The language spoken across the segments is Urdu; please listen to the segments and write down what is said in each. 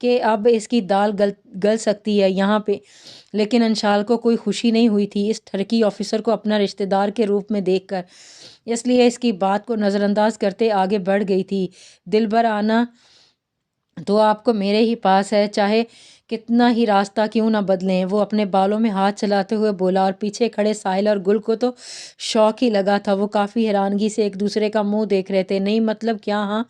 کہ اب اس کی دال گل سکتی ہے یہاں پہ، لیکن انشال کو کوئی خوشی نہیں ہوئی تھی اس ٹرکی آفیسر کو اپنا رشتہ دار کے روپ میں دیکھ کر، اس لیے اس کی بات کو نظر انداز کرتے آگے بڑھ گئی تھی۔ دل بھر آنا تو آپ کو میرے ہی پاس ہے، چاہے کتنا ہی راستہ کیوں نہ بدلیں، وہ اپنے بالوں میں ہاتھ چلاتے ہوئے بولا، اور پیچھے کھڑے ساحل اور گل کو تو شوق ہی لگا تھا۔ وہ کافی حیرانگی سے ایک دوسرے کا منہ دیکھ رہے تھے۔ نہیں مطلب کیا؟ ہاں،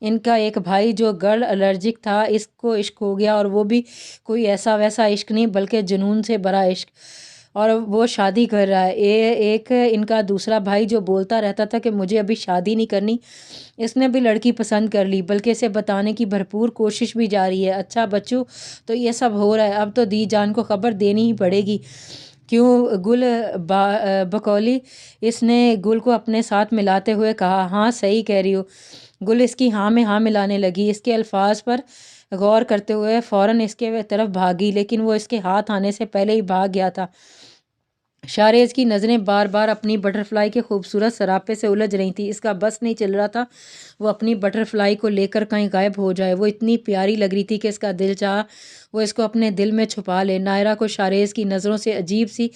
ان کا ایک بھائی جو گرل الرجک تھا، اس کو عشق ہو گیا، اور وہ بھی کوئی ایسا ویسا عشق نہیں بلکہ جنون سے بھرا عشق، اور وہ شادی کر رہا ہے۔ ایک ان کا دوسرا بھائی جو بولتا رہتا تھا کہ مجھے ابھی شادی نہیں کرنی، اس نے بھی لڑکی پسند کر لی، بلکہ اسے بتانے کی بھرپور کوشش بھی جاری ہے۔ اچھا بچو، تو یہ سب ہو رہا ہے، اب تو دی جان کو خبر دینی ہی پڑے گی۔ کیوں گل بقولی؟ اس نے گل کو اپنے ساتھ ملاتے ہوئے کہا۔ ہاں صحیح کہہ رہی ہو۔ گل اس کی ہاں میں ہاں ملانے لگی، اس کے الفاظ پر غور کرتے ہوئے فوراً اس کے طرف بھاگی، لیکن وہ اس کے ہاتھ آنے سے پہلے ہی بھاگ گیا تھا۔ شاریز کی نظریں بار بار اپنی بٹر فلائی کے خوبصورت سراپے سے الجھ رہی تھیں، اس کا بس نہیں چل رہا تھا وہ اپنی بٹر فلائی کو لے کر کہیں غائب ہو جائے۔ وہ اتنی پیاری لگ رہی تھی کہ اس کا دل چاہا وہ اس کو اپنے دل میں چھپا لے۔ نائرہ کو شاریز کی نظروں سے عجیب سی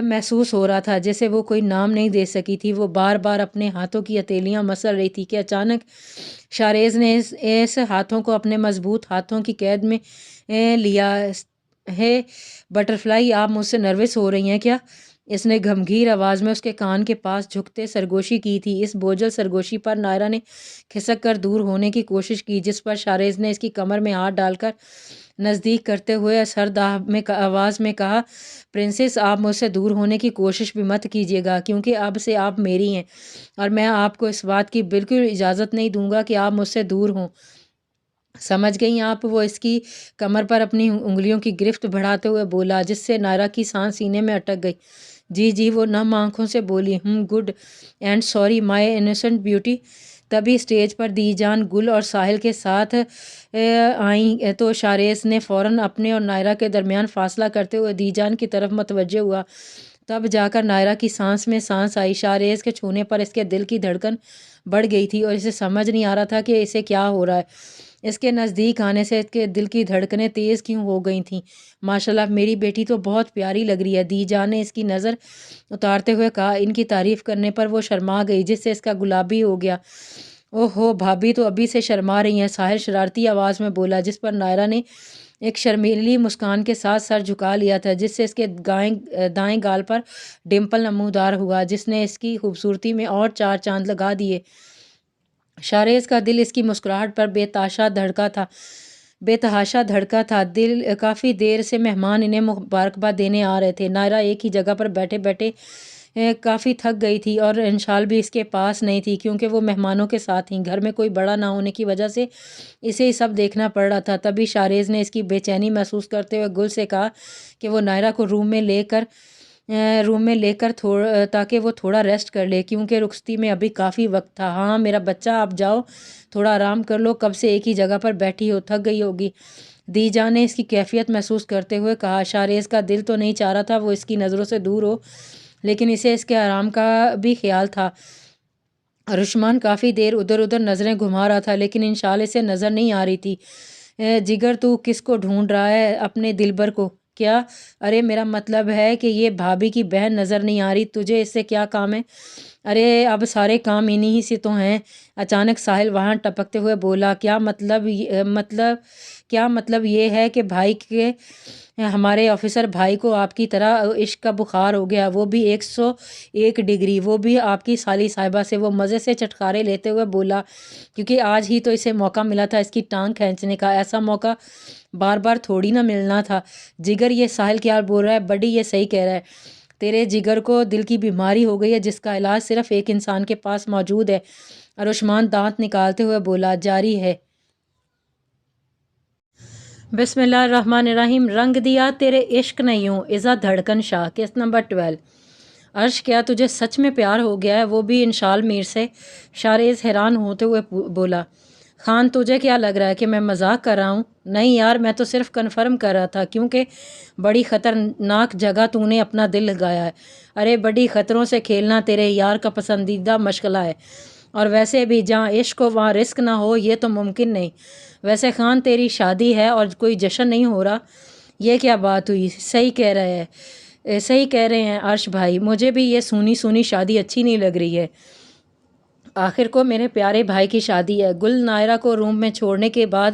محسوس ہو رہا تھا، جیسے وہ کوئی نام نہیں دے سکی تھی۔ وہ بار بار اپنے ہاتھوں کی ہتھیلیاں مسل رہی تھی کہ اچانک شاریز نے اس ہاتھوں کو اپنے مضبوط ہاتھوں کی قید میں لیا ہے۔ بٹر فلائی، آپ مجھ سے نروس ہو رہی ہیں کیا؟ اس نے گھمگیر آواز میں اس کے کان کے پاس جھکتے سرگوشی کی تھی۔ اس بوجھل سرگوشی پر نائرہ نے کھسک کر دور ہونے کی کوشش کی، جس پر شاریز نے اس کی کمر میں ہاتھ ڈال کر نزدیک کرتے ہوئے سرد آواز میں کہا، پرنسس، آپ مجھ سے دور ہونے کی کوشش بھی مت کیجیے گا، کیونکہ اب سے آپ میری ہیں، اور میں آپ کو اس بات کی بالکل اجازت نہیں دوں گا کہ آپ مجھ سے دور ہوں۔ سمجھ گئیں آپ؟ وہ اس کی کمر پر اپنی انگلیوں کی گرفت بڑھاتے ہوئے بولا، جس سے نائرہ کی سانس سینے میں اٹک گئی۔ جی جی، وہ نم آنکھوں سے بولی۔ Good and sorry my innocent beauty. تبھی اسٹیج پر دی جان گل اور ساحل کے ساتھ آئیں تو شاریز نے فوراً اپنے اور نائرہ کے درمیان فاصلہ کرتے ہوئے دی جان کی طرف متوجہ ہوا۔ تب جا کر نائرہ کی سانس میں سانس آئی۔ شاریز کے چھونے پر اس کے دل کی دھڑکن بڑھ گئی تھی، اور اسے سمجھ نہیں آ رہا تھا کہ اسے کیا ہو رہا ہے۔ اس کے نزدیک آنے سے اس کے دل کی دھڑکنیں تیز کیوں ہو گئی تھیں؟ ماشاءاللہ، میری بیٹی تو بہت پیاری لگ رہی ہے، دی جان نے اس کی نظر اتارتے ہوئے کہا۔ ان کی تعریف کرنے پر وہ شرما گئی، جس سے اس کا گلابی ہو گیا۔ اوہ ہو، بھابھی تو ابھی سے شرما رہی ہیں، ساحل شرارتی آواز میں بولا، جس پر نائرہ نے ایک شرمیلی مسکان کے ساتھ سر جھکا لیا تھا، جس سے اس کے دائیں گال پر ڈمپل نمودار ہوا، جس نے اس کی خوبصورتی میں اور چار چاند لگا دیے۔ شاریز کا دل اس کی مسکراہٹ پر بے تحاشا دھڑکا تھا۔ دل کافی دیر سے مہمان انہیں مبارکباد دینے آ رہے تھے۔ نائرہ ایک ہی جگہ پر بیٹھے بیٹھے کافی تھک گئی تھی، اور انشال بھی اس کے پاس نہیں تھی، کیونکہ وہ مہمانوں کے ساتھ تھیں۔ گھر میں کوئی بڑا نہ ہونے کی وجہ سے اسے یہ سب دیکھنا پڑ رہا تھا۔ تبھی شاریز نے اس کی بے چینی محسوس کرتے ہوئے گل سے کہا کہ وہ نائرہ کو روم میں لے کر تاکہ وہ تھوڑا ریسٹ کر لے، کیونکہ رخصتی میں ابھی کافی وقت تھا۔ ہاں میرا بچہ، آپ جاؤ، تھوڑا آرام کر لو، کب سے ایک ہی جگہ پر بیٹھی ہو، تھک گئی ہوگی، دی جان نے اس کی کیفیت محسوس کرتے ہوئے کہا۔ شاریز کا دل تو نہیں چاہ رہا تھا وہ اس کی نظروں سے دور ہو، لیکن اسے اس کے آرام کا بھی خیال تھا۔ رشمان کافی دیر ادھر ادھر نظریں گھما رہا تھا، لیکن انشال اسے نظر نہیں آ رہی تھی۔ جگر، تو کس کو ڈھونڈ رہا ہے؟ اپنے دلبر کو؟ کیا؟ ارے میرا مطلب ہے کہ یہ بھابھی کی بہن نظر نہیں آ رہی، تجھے اس سے کیا کام ہے؟ ارے اب سارے کام انہی ہی سے تو ہیں۔ اچانک ساحل وہاں ٹپکتے ہوئے بولا، کیا مطلب یہ ہے کہ بھائی کے ہمارے آفیسر بھائی کو آپ کی طرح عشق کا بخار ہو گیا، وہ بھی 101 ڈگری، وہ بھی آپ کی سالی صاحبہ سے؟ وہ مزے سے چٹخارے لیتے ہوئے بولا، کیونکہ آج ہی تو اسے موقع ملا تھا اس کی ٹانگ کھینچنے کا، ایسا موقع بار بار تھوڑی نہ ملنا تھا۔ جگر، یہ ساحل کیا بول رہا ہے؟ بڈی یہ صحیح کہہ رہا ہے، تیرے جگر کو دل کی بیماری ہو گئی ہے، جس کا علاج صرف ایک انسان کے پاس موجود ہے۔ رشمان دانت نکالتے ہوئے بولا۔ جاری ہے۔ بسم اللہ الرحمن الرحیم۔ رنگ دیا تیرے عشق نے یوں، اذا دھڑکن شاہ۔ قسط نمبر 12۔ عرش، کیا تجھے سچ میں پیار ہو گیا ہے؟ وہ بھی انشال میر سے؟ شاریز حیران ہوتے ہوئے بولا۔ خان، تجھے کیا لگ رہا ہے کہ میں مذاق کر رہا ہوں؟ نہیں یار، میں تو صرف کنفرم کر رہا تھا، کیونکہ بڑی خطرناک جگہ تو نے اپنا دل لگایا ہے۔ ارے بڑی خطروں سے کھیلنا تیرے یار کا پسندیدہ مشغلہ ہے، اور ویسے بھی جہاں عشق ہو وہاں رزق نہ ہو یہ تو ممکن نہیں۔ ویسے خان تیری شادی ہے اور کوئی جشن نہیں ہو رہا، یہ کیا بات ہوئی؟ صحیح کہہ رہے ہیں عرش بھائی، مجھے بھی یہ سونی سونی شادی اچھی نہیں لگ رہی ہے۔ آخر کو میرے پیارے بھائی کی شادی ہے۔ گل نائرہ کو روم میں چھوڑنے کے بعد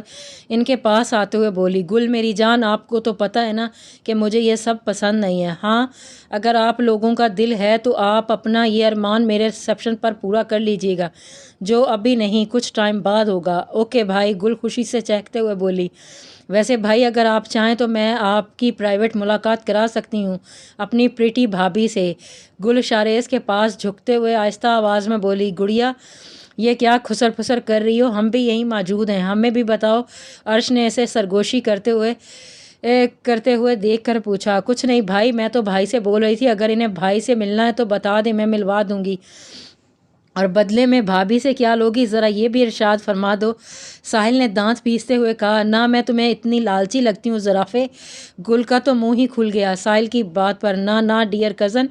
ان کے پاس آتے ہوئے بولی، گل میری جان، آپ کو تو پتہ ہے نا کہ مجھے یہ سب پسند نہیں ہے۔ ہاں اگر آپ لوگوں کا دل ہے تو آپ اپنا یہ ارمان میرے ریسیپشن پر پورا کر لیجیے گا، جو ابھی نہیں کچھ ٹائم بعد ہوگا۔ اوکے بھائی، گل خوشی سے چہکتے ہوئے بولی۔ ویسے بھائی اگر آپ چاہیں تو میں آپ کی پرائیویٹ ملاقات کرا سکتی ہوں اپنی پریٹی بھابھی سے۔ گل شاریز کے پاس جھکتے ہوئے آہستہ آواز میں بولی، گڑیا یہ کیا خسر پھسر کر رہی ہو؟ ہم بھی یہیں موجود ہیں، ہمیں بھی بتاؤ۔ عرش نے اسے سرگوشی کرتے ہوئے دیکھ کر پوچھا۔ کچھ نہیں بھائی، میں تو بھائی سے بول رہی تھی اگر انہیں بھائی سے ملنا ہے تو بتا دیں، میں ملوا دوں گی، اور بدلے میں بھابھی سے کیا لوگی ذرا یہ بھی ارشاد فرما دو۔ ساحل نے دانت پیستے ہوئے کہا، نہ میں تمہیں اتنی لالچی لگتی ہوں زرافے۔ گل کا تو منہ ہی کھل گیا ساحل کی بات پر۔ نہ ڈیئر کزن،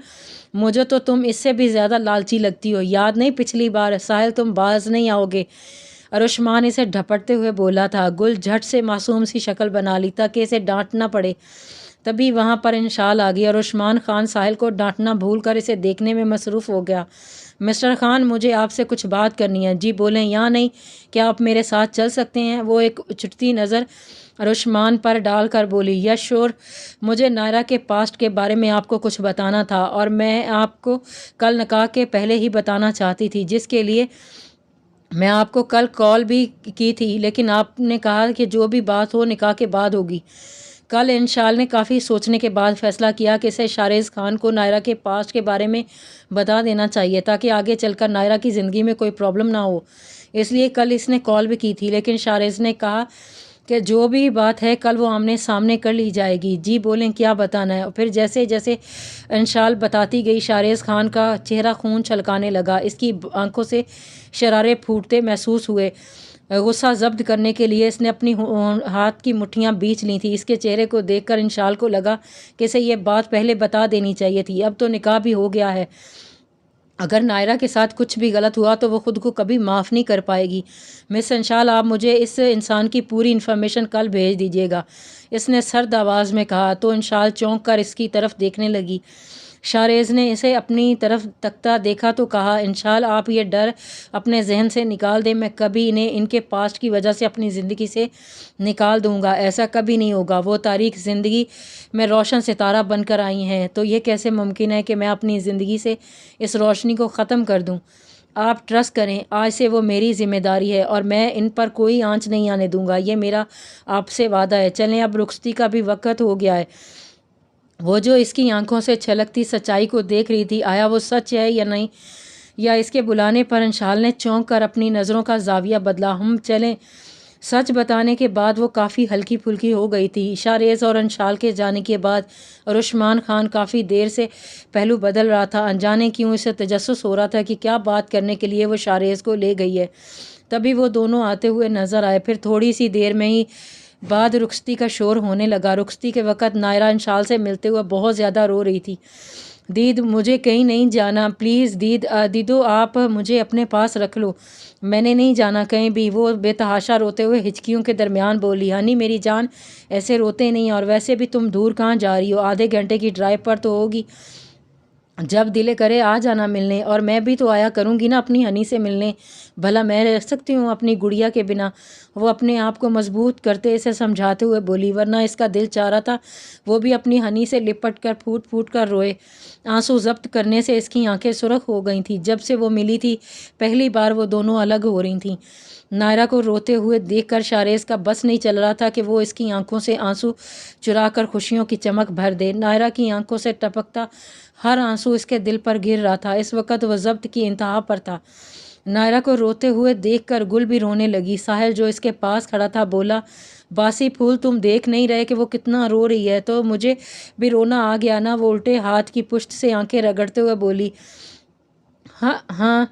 مجھے تو تم اس سے بھی زیادہ لالچی لگتی ہو، یاد نہیں پچھلی بار؟ ساحل تم باز نہیں آؤ گے، عثمان اسے ڈھپٹتے ہوئے بولا تھا۔ گل جھٹ سے معصوم سی شکل بنا لی تاکہ اسے ڈانٹ نہ پڑے۔ تبھی وہاں پر انشال آ گئی اور عثمان خان ساحل کو ڈانٹنا بھول کر اسے دیکھنے میں مصروف ہو گیا۔ مسٹر خان، مجھے آپ سے کچھ بات کرنی ہے۔ جی بولیں یا نہیں، کیا آپ میرے ساتھ چل سکتے ہیں؟ وہ ایک چٹتی نظر عثمان پر ڈال کر بولی، یس شور، مجھے نائرہ کے پاسٹ کے بارے میں آپ کو کچھ بتانا تھا، اور میں آپ کو کل نکاح کے پہلے ہی بتانا چاہتی تھی، جس کے لیے میں آپ کو کل کال بھی کی تھی، لیکن آپ نے کہا کہ جو بھی بات ہو نکاح کے بعد ہوگی۔ کل انشال نے کافی سوچنے کے بعد فیصلہ کیا کہ اسے شاریز خان کو نائرہ کے پاسٹ کے بارے میں بتا دینا چاہیے تاکہ آگے چل کر نائرہ کی زندگی میں کوئی پرابلم نہ ہو، اس لیے کل اس نے کال بھی کی تھی، لیکن شاریز نے کہا کہ جو بھی بات ہے کل وہ آمنے سامنے کر لی جائے گی۔ جی بولیں کیا بتانا ہے؟ پھر جیسے جیسے انشال بتاتی گئی شاریز خان کا چہرہ خون چھلکانے لگا، اس کی آنکھوں سے شرارے پھوٹتے محسوس ہوئے۔ غصہ ضبط کرنے کے لیے اس نے اپنی ہاتھ کی مٹھیاں بیچ لی تھی۔ اس کے چہرے کو دیکھ کر انشال کو لگا کہ اسے یہ بات پہلے بتا دینی چاہیے تھی، اب تو نکاح بھی ہو گیا ہے، اگر نائرہ کے ساتھ کچھ بھی غلط ہوا تو وہ خود کو کبھی معاف نہیں کر پائے گی۔ مس انشال، آپ مجھے اس انسان کی پوری انفارمیشن کل بھیج دیجیے گا، اس نے سرد آواز میں کہا۔ تو انشال چونک کر اس کی طرف دیکھنے لگی۔ شاریز نے اسے اپنی طرف تکتا دیکھا تو کہا، انشال آپ یہ ڈر اپنے ذہن سے نکال دیں، میں کبھی انہیں ان کے پاسٹ کی وجہ سے اپنی زندگی سے نکال دوں گا، ایسا کبھی نہیں ہوگا۔ وہ تاریک زندگی میں روشن ستارہ بن کر آئی ہیں، تو یہ کیسے ممکن ہے کہ میں اپنی زندگی سے اس روشنی کو ختم کر دوں؟ آپ ٹرسٹ کریں، آج سے وہ میری ذمہ داری ہے اور میں ان پر کوئی آنچ نہیں آنے دوں گا، یہ میرا آپ سے وعدہ ہے۔ چلیں، اب رخصتی کا بھی وقت ہو گیا ہے۔ وہ جو اس کی آنکھوں سے چھلکتی سچائی کو دیکھ رہی تھی، آیا وہ سچ ہے یا نہیں، یا اس کے بلانے پر انشال نے چونک کر اپنی نظروں کا زاویہ بدلا۔ ہم چلیں۔ سچ بتانے کے بعد وہ کافی ہلکی پھلکی ہو گئی تھی۔ شاریز اور انشال کے جانے کے بعد عثمان خان کافی دیر سے پہلو بدل رہا تھا، انجانے کیوں اسے تجسس ہو رہا تھا کہ کیا بات کرنے کے لیے وہ شاریز کو لے گئی ہے۔ تبھی وہ دونوں آتے ہوئے نظر آئے، پھر تھوڑی سی دیر میں ہی بعد رخصتی کا شور ہونے لگا۔ رخصتی کے وقت نائرہ انشال سے ملتے ہوئے بہت زیادہ رو رہی تھی۔ دید، مجھے کہیں نہیں جانا، پلیز دیدو آپ مجھے اپنے پاس رکھ لو، میں نے نہیں جانا کہیں بھی، وہ بے تحاشا روتے ہوئے ہچکیوں کے درمیان بولی۔ ہنی میری جان، ایسے روتے نہیں، اور ویسے بھی تم دور کہاں جا رہی ہو؟ آدھے گھنٹے کی ڈرائیو پر تو ہوگی، جب دل کرے آ جانا ملنے، اور میں بھی تو آیا کروں گی نا اپنی ہنی سے ملنے، بھلا میں رہ سکتی ہوں اپنی گڑیا کے بنا؟ وہ اپنے آپ کو مضبوط کرتے اسے سمجھاتے ہوئے بولی، ورنہ اس کا دل چاہ رہا تھا وہ بھی اپنی ہنی سے لپٹ کر پھوٹ پھوٹ کر روئے۔ آنسو ضبط کرنے سے اس کی آنکھیں سرخ ہو گئی تھیں۔ جب سے وہ ملی تھی پہلی بار وہ دونوں الگ ہو رہی تھیں۔ نائرہ کو روتے ہوئے دیکھ کر شاریز کا بس نہیں چل رہا تھا کہ وہ اس کی آنکھوں سے آنسو چرا کر خوشیوں کی چمک بھر دے۔ نائرہ کی آنکھوں سے ٹپکتا ہر آنسو اس کے دل پر گر رہا تھا۔ اس وقت وہ ضبط کی انتہا پر تھا۔ نائرہ کو روتے ہوئے دیکھ کر گل بھی رونے لگی۔ ساحل جو اس کے پاس کھڑا تھا بولا، باسی پھول، تم دیکھ نہیں رہے کہ وہ کتنا رو رہی ہے؟ تو مجھے بھی رونا آ گیا نا۔ وہ الٹے ہاتھ کی پشت سے آنکھیں رگڑتے ہوئے بولی، ہاں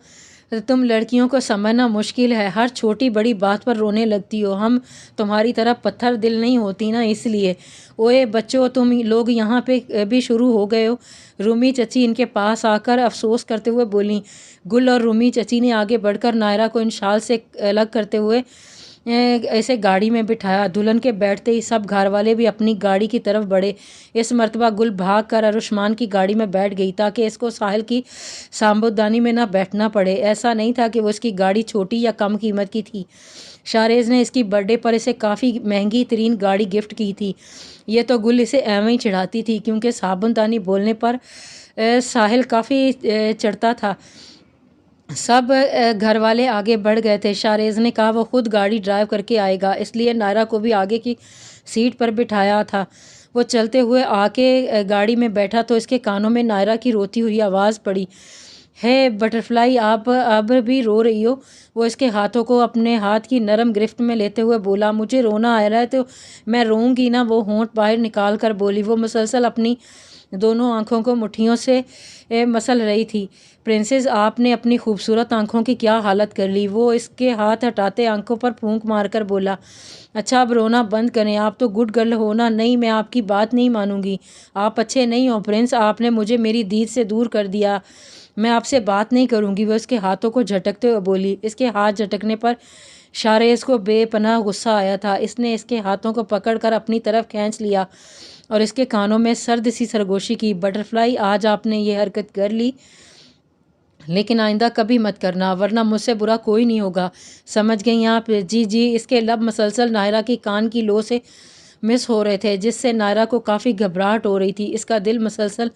تم لڑکیوں کو سمجھنا مشکل ہے، ہر چھوٹی بڑی بات پر رونے لگتی ہو، ہم تمہاری طرح پتھر دل نہیں ہوتی نا، اس لیے۔ اوئے بچوں، تم لوگ یہاں پہ بھی شروع ہو گئے ہو؟ رومی چچی ان کے پاس آ کر افسوس کرتے ہوئے بولیں، گل اور رومی چچی نے آگے بڑھ کر نائرہ کو ان شال سے الگ کرتے ہوئے ایسے گاڑی میں بٹھایا۔ دلہن کے بیٹھتے ہی سب گھر والے بھی اپنی گاڑی کی طرف بڑھے۔ اس مرتبہ گل بھاگ کر ارشمان کی گاڑی میں بیٹھ گئی تاکہ اس کو ساحل کی سامبودانی میں نہ بیٹھنا پڑے۔ ایسا نہیں تھا کہ وہ اس کی گاڑی چھوٹی یا کم قیمت کی تھی۔ شاہریز نے اس کی برتھ ڈے پر اسے کافی مہنگی ترین گاڑی گفٹ کی تھی۔ یہ تو گل اسے ایویں ہی چڑھاتی تھی کیونکہ صابن بولنے پر ساحل کافی چڑھتا تھا۔ سب گھر والے آگے بڑھ گئے تھے۔ شاہریز نے کہا وہ خود گاڑی ڈرائیو کر کے آئے گا، اس لیے نائرہ کو بھی آگے کی سیٹ پر بٹھایا تھا۔ وہ چلتے ہوئے آ کے گاڑی میں بیٹھا تو اس کے کانوں میں نائرہ کی روتی ہوئی آواز پڑی، ہے بٹرفلائی آپ اب بھی رو رہی ہو؟ وہ اس کے ہاتھوں کو اپنے ہاتھ کی نرم گرفت میں لیتے ہوئے بولا، مجھے رونا آ رہا ہے تو میں روؤں گی نا۔ وہ ہونٹ باہر نکال کر بولی۔ وہ مسلسل اپنی دونوں آنکھوں کو مٹھیوں سے مسل رہی تھی۔ پرنسس آپ نے اپنی خوبصورت آنکھوں کی کیا حالت کر لی؟ وہ اس کے ہاتھ ہٹاتے آنکھوں پر پھونک مار کر بولا، اچھا اب رونا بند کریں، آپ تو گڈ گرل ہو نا۔ نہیں میں آپ کی بات نہیں مانوں گی، آپ اچھے نہیں ہو پرنس، آپ نے مجھے میری دید سے دور کر دیا، میں آپ سے بات نہیں کروں گی۔ وہ اس کے ہاتھوں کو جھٹکتے ہوئے بولی۔ اس کے ہاتھ جھٹکنے پر شاہریز کو بے پناہ غصہ آیا تھا۔ اس نے اس کے ہاتھوں کو پکڑ کر اپنی طرف کھینچ لیا اور اس کے کانوں میں سرد سی سرگوشی کی، بٹرفلائی آج آپ نے یہ حرکت کر لی لیکن آئندہ کبھی مت کرنا ورنہ مجھ سے برا کوئی نہیں ہوگا، سمجھ گئیں آپ؟ جی جی۔ اس کے لب مسلسل نائرہ کی کان کی لو سے مس ہو رہے تھے جس سے نائرہ کو کافی گھبراہٹ ہو رہی تھی۔ اس کا دل مسلسل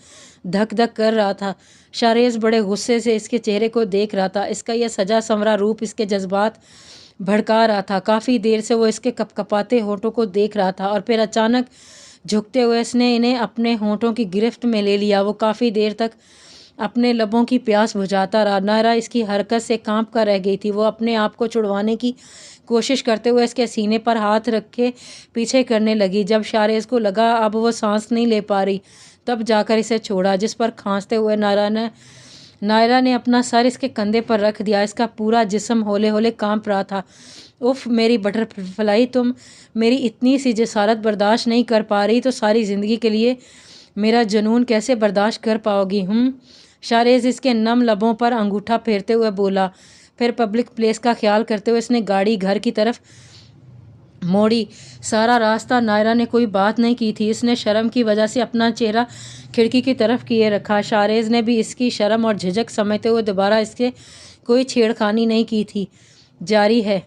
دھک دھک کر رہا تھا۔ شاہریز بڑے غصے سے اس کے چہرے کو دیکھ رہا تھا۔ اس کا یہ سجا سنورا روپ اس کے جذبات بھڑکا رہا تھا۔ کافی دیر سے وہ اس کے کپ کپاتے ہونٹوں کو دیکھ رہا تھا اور پھر اچانک جھکتے ہوئے اس نے انہیں اپنے ہونٹوں کی گرفت میں لے لیا۔ وہ کافی دیر تک اپنے لبوں کی پیاس بجھاتا رہا۔ نائرہ اس کی حرکت سے کانپ کر رہ گئی تھی۔ وہ اپنے آپ کو چھڑوانے کی کوشش کرتے ہوئے اس کے سینے پر ہاتھ رکھ کے پیچھے کرنے لگی۔ جب شاہریز کو لگا اب وہ سانس نہیں لے پا رہی تب جا کر اسے چھوڑا، جس پر کھانستے ہوئے نائرہ نے اپنا سر اس کے کندھے پر رکھ دیا۔ اس کا پورا جسم ہولے ہولے کانپ رہا تھا۔ اف میری بٹرفلائی، تم میری اتنی سی جسارت برداشت نہیں کر پا رہی تو ساری زندگی کے لیے میرا جنون کیسے برداشت کر پاؤ گی؟ شاہریز اس کے نم لبوں پر انگوٹھا پھیرتے ہوئے بولا۔ پھر پبلک پلیس کا خیال کرتے ہوئے اس نے گاڑی گھر کی طرف موڑی۔ سارا راستہ نائرہ نے کوئی بات نہیں کی تھی۔ اس نے شرم کی وجہ سے اپنا چہرہ کھڑکی کی طرف کیے رکھا۔ شاہریز نے بھی اس کی شرم اور جھجک سمجھتے ہوئے دوبارہ اس سے کوئی چھیڑ خانی نہیں کی تھی۔ جاری ہے۔